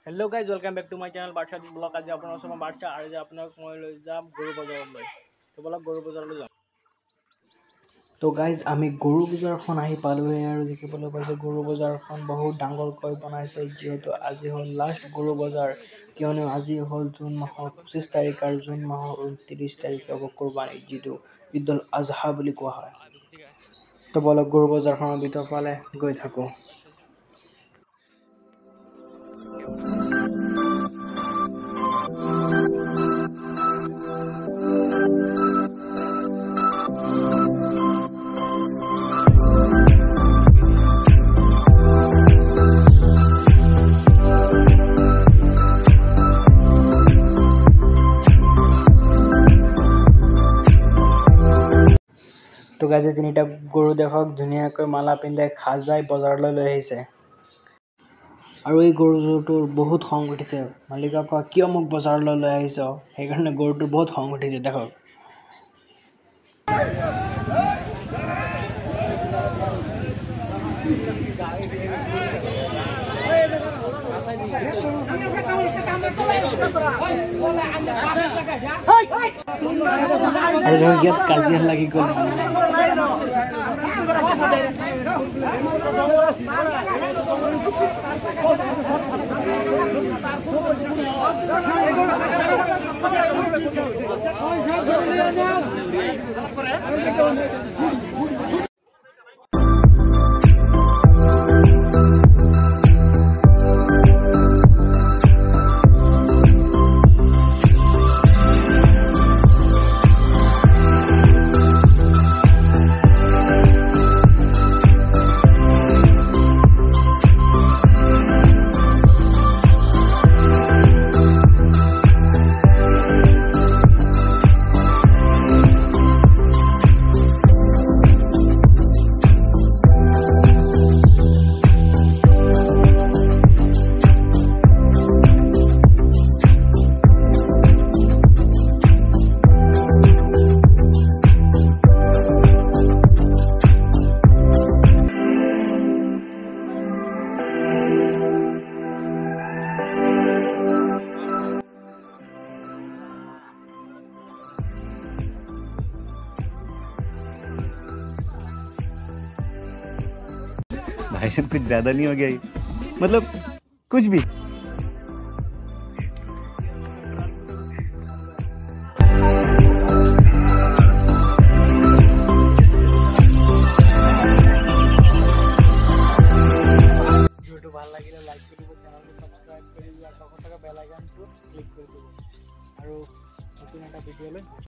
Hello guys, welcome back to my channel Barsha Vlog. आज आपण असं बारशा आज आपणाक মই লৈ যাম গৰু বজাৰলৈ তো বলা গৰু বজাৰলৈ যাম তো গাইজ আমি গৰু বজাৰখন আহি পালোৱে আৰু দেখিবলৈ পাইছে গৰু বজাৰখন বহুত ডাঙৰকৈ বনাইছে যেহেতু আজি হ'ল লাষ্ট গৰু বজাৰ কিয়নো আজি হ'ল জুন মাহৰ 25 তাৰিখ আৰু জুন মাহৰ 29 তাৰিখে হ'ব কুৰবানী যেটো ঈদুল আজহা বুলি কোৱা হয় তো বলা গৰু বজাৰখনৰ ভিতৰ ফালে গৈ থাকো তো গাইজ তিনিটা গৰু দেখক ধুনিয়াকৈ মালা পিন্ধাই খাজাই বজাৰলৈ লৈ আহিছে আৰু এই গৰুটোৰ বহুত খং উঠিছে মালিকক কয় কিয় মোক বজাৰলৈ লৈ আহিছ সেইকাৰণে গৰুটো বহুত খং উঠিছে দেখক আৰু ইয়াত কাজিয়া লাগি গ'ল भाई साहब कुछ ज्यादा नहीं हो गया ये मतलब कुछ भी ভিডিওটো ভাল লাগিলে লাইক কৰিব চেনেলটো সাবস্ক্ৰাইব কৰি আৰু কাষত থকা বেল আইকনটো ক্লিক কৰি দিব আৰু নতুন এটা ভিডিঅ'লৈ